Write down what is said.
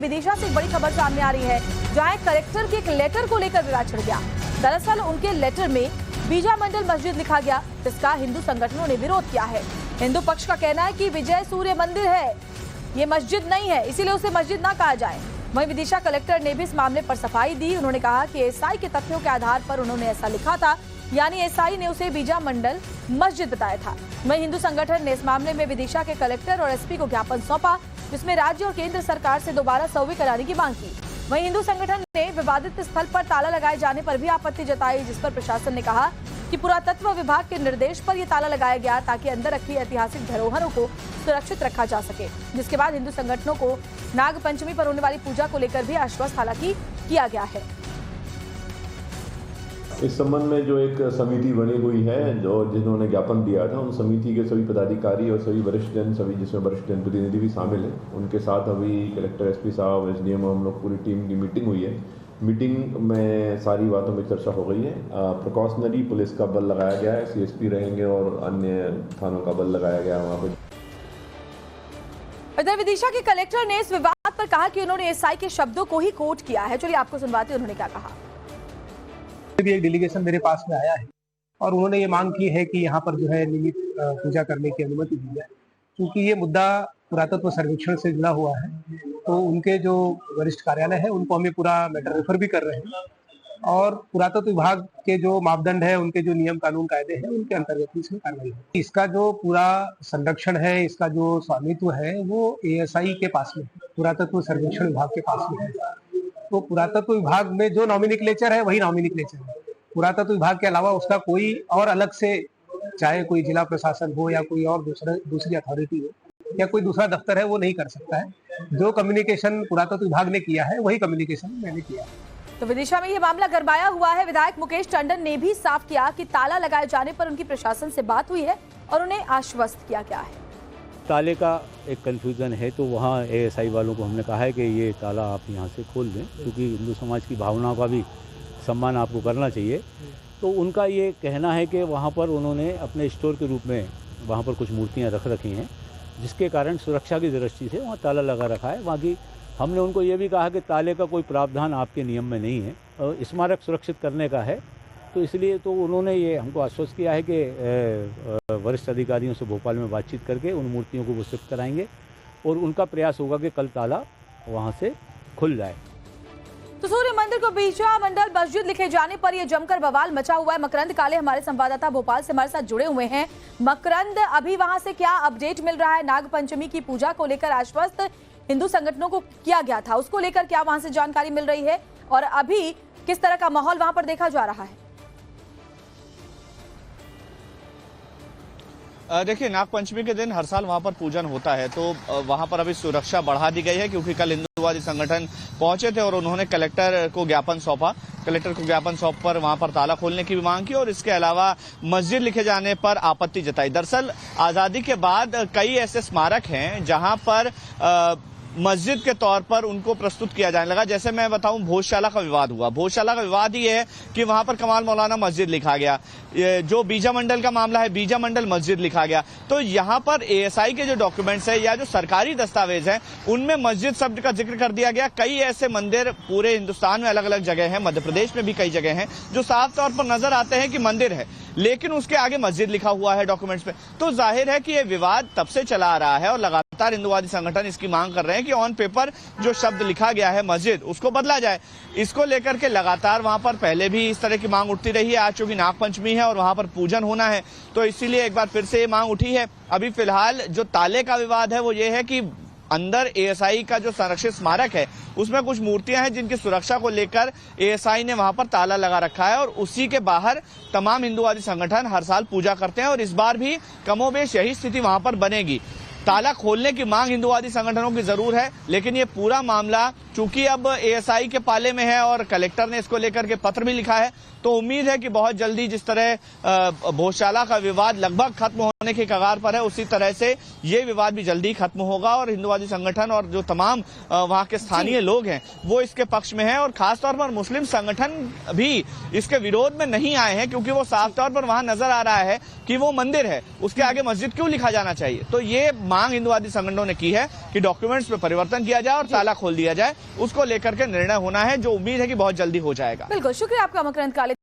विदिशा से एक बड़ी खबर सामने आ रही है, जहां कलेक्टर के एक लेटर को लेकर विवाद छिड़ गया। दरअसल उनके लेटर में बीजा मंडल मस्जिद लिखा गया, जिसका हिंदू संगठनों ने विरोध किया है। हिंदू पक्ष का कहना है कि विजय सूर्य मंदिर है, ये मस्जिद नहीं है, इसीलिए उसे मस्जिद ना कहा जाए। वहीं विदिशा कलेक्टर ने भी इस मामले पर सफाई दी। उन्होंने कहा कि एसआई के तथ्यों के आधार पर उन्होंने ऐसा लिखा था, यानी एसआई ने उसे बीजा मंडल मस्जिद बताया था। वहीं हिंदू संगठन ने इस मामले में विदिशा के कलेक्टर और एसपी को ज्ञापन सौंपा, जिसमें राज्य और केंद्र सरकार से दोबारा सर्वे कराने की मांग की। वहीं हिंदू संगठन ने विवादित स्थल पर ताला लगाए जाने पर भी आपत्ति जताई, जिस पर प्रशासन ने कहा कि पुरातत्व विभाग के निर्देश पर यह ताला लगाया गया ताकि अंदर रखी ऐतिहासिक धरोहरों को सुरक्षित रखा जा सके। जिसके बाद हिंदू संगठनों को नाग पंचमी पर होने वाली पूजा को लेकर भी आश्वस्त हालांकि किया गया है। इस संबंध में जो एक समिति बनी हुई है, जो जिन्होंने ज्ञापन दिया था, उन समिति के सभी पदाधिकारी और सभी वरिष्ठ जन, सभी जिसमें वरिष्ठ जनप्रतिनिधि भी शामिल हैं, उनके साथ अभी कलेक्टर, एसपी साहब, एसडीएम, हम लोग पूरी टीम की मीटिंग हुई है। मीटिंग में सारी बातों में चर्चा हो गई है। प्रिकॉशनरी पुलिस का बल लगाया गया है, सीएसपी रहेंगे और अन्य थानों का बल लगाया गया है वहाँ पर। इधर विदिशा के कलेक्टर ने इस विवाद पर कहा कि उन्होंने एसआई के शब्दों को ही कोट किया है। चलिए आपको सुनवाते उन्होंने क्या कहा। भी एक डेलीगेशन मेरे पास में आया है और उन्होंने ये मांग की है कि यहाँ पर जो है नियमित पूजा करने की अनुमति दी जाए, क्योंकि ये मुद्दा पुरातत्व सर्वेक्षण से जुड़ा हुआ है। तो उनके जो वरिष्ठ कार्यालय है उनको हमें पूरा मैटर रेफर भी कर रहे हैं और पुरातत्व विभाग के जो मापदंड है, उनके जो नियम कानून कायदे हैं, उनके अंतर्गत इसमें कार्रवाई है। इसका जो पूरा संरक्षण है, इसका जो स्वामित्व है, वो एएसआई के पास में, पुरातत्व सर्वेक्षण विभाग के पास में है। तो पुरातत्व विभाग में जो नॉमिनिक्लेचर है वही नॉमिनिक्लेचर है। पुरातत्व विभाग के अलावा उसका कोई और अलग से, चाहे कोई जिला प्रशासन हो या कोई और दूसरी अथॉरिटी हो या कोई दूसरा दफ्तर है, वो नहीं कर सकता है। जो कम्युनिकेशन पुरातत्व विभाग ने किया है वही कम्युनिकेशन मैंने किया है। तो विदिशा में यह मामला गरमाया हुआ है। विधायक मुकेश टंडन ने भी साफ किया कि ताला लगाए जाने पर उनकी प्रशासन से बात हुई है और उन्हें आश्वस्त किया गया है। ताले का एक कन्फ्यूज़न है, तो वहाँ एएसआई वालों को हमने कहा है कि ये ताला आप यहाँ से खोल दें, क्योंकि हिंदू समाज की भावनाओं का भी सम्मान आपको करना चाहिए। तो उनका ये कहना है कि वहाँ पर उन्होंने अपने स्टोर के रूप में वहाँ पर कुछ मूर्तियाँ रख रखी हैं, जिसके कारण सुरक्षा की दृष्टि से वहाँ ताला लगा रखा है। बाकी हमने उनको ये भी कहा कि ताले का कोई प्रावधान आपके नियम में नहीं है और स्मारक सुरक्षित करने का है, तो इसलिए तो उन्होंने ये हमको आश्वस्त किया है कि वरिष्ठ अधिकारियों से भोपाल में बातचीत करके उन मूर्तियों को वो शिफ्ट कराएंगे और उनका प्रयास होगा कि कल ताला वहाँ से खुल जाए। तो सूर्य मंदिर को बीजा मंडल मस्जिद लिखे जाने पर यह जमकर बवाल मचा हुआ है। मकरंद काले हमारे संवाददाता भोपाल से हमारे साथ जुड़े हुए हैं। मकरंद, अभी वहां से क्या अपडेट मिल रहा है? नाग पंचमी की पूजा को लेकर आश्वस्त हिंदू संगठनों को किया गया था, उसको लेकर क्या वहां से जानकारी मिल रही है और अभी किस तरह का माहौल वहां पर देखा जा रहा है? देखिए, नाग पंचमी के दिन हर साल वहां पर पूजन होता है, तो वहां पर अभी सुरक्षा बढ़ा दी गई है, क्योंकि कल हिंदूवादी संगठन पहुंचे थे और उन्होंने कलेक्टर को ज्ञापन सौंपा। कलेक्टर को ज्ञापन सौंप पर वहां पर ताला खोलने की भी मांग की और इसके अलावा मस्जिद लिखे जाने पर आपत्ति जताई। दरअसल आजादी के बाद कई ऐसे स्मारक हैं जहां पर मस्जिद के तौर पर उनको प्रस्तुत किया जाने लगा। जैसे मैं बताऊं, भोजशाला का विवाद हुआ। भोजशाला का विवाद ये है कि वहां पर कमाल मौलाना मस्जिद लिखा गया। जो बीजा मंडल का मामला है, बीजा मंडल मस्जिद लिखा गया। तो यहां पर एएसआई के जो डॉक्यूमेंट्स है या जो सरकारी दस्तावेज हैं, उनमें मस्जिद शब्द का जिक्र कर दिया गया। कई ऐसे मंदिर पूरे हिंदुस्तान में अलग अलग जगह हैं, मध्य प्रदेश में भी कई जगह हैं, जो साफ तौर पर नजर आते हैं कि मंदिर है, लेकिन उसके आगे मस्जिद लिखा हुआ है डॉक्यूमेंट्स पे। तो जाहिर है कि ये विवाद तब से चला आ रहा है और लगातार हिंदूवादी संगठन इसकी मांग कर रहे हैं कि ऑन पेपर जो शब्द लिखा गया है मस्जिद, उसको बदला जाए। इसको लेकर के लगातार वहां पर पहले भी इस तरह की मांग उठती रही है। आज चूंकि नाग पंचमी है और वहां पर पूजन होना है, तो इसीलिए एक बार फिर से ये मांग उठी है। अभी फिलहाल जो ताले का विवाद है वो ये है कि अंदर एएसआई का जो संरक्षित स्मारक है उसमें कुछ मूर्तियां हैं जिनकी सुरक्षा को लेकर एएसआई ने वहां पर ताला लगा रखा है और उसी के बाहर तमाम हिंदूवादी संगठन हर साल पूजा करते हैं और इस बार भी कमोबेश यही स्थिति वहां पर बनेगी। ताला खोलने की मांग हिंदूवादी संगठनों की जरूर है, लेकिन ये पूरा मामला चूंकि अब एएसआई के पाले में है और कलेक्टर ने इसको लेकर के पत्र भी लिखा है, तो उम्मीद है कि बहुत जल्दी जिस तरह भोजशाला का विवाद लगभग खत्म होने के कगार पर है, उसी तरह से ये विवाद भी जल्दी खत्म होगा और हिंदूवादी संगठन और जो तमाम वहां के स्थानीय लोग हैं वो इसके पक्ष में हैं और खासतौर पर मुस्लिम संगठन भी इसके विरोध में नहीं आए हैं, क्योंकि वो साफ तौर पर वहां नजर आ रहा है कि वो मंदिर है, उसके आगे मस्जिद क्यों लिखा जाना चाहिए। तो ये मांग हिंदुवादी संगठनों ने की है कि डॉक्यूमेंट्स में परिवर्तन किया जाए और ताला खोल दिया जाए, उसको लेकर के निर्णय होना है, जो उम्मीद है कि बहुत जल्दी हो जाएगा। बिल्कुल, शुक्रिया आपका मकरंद काले।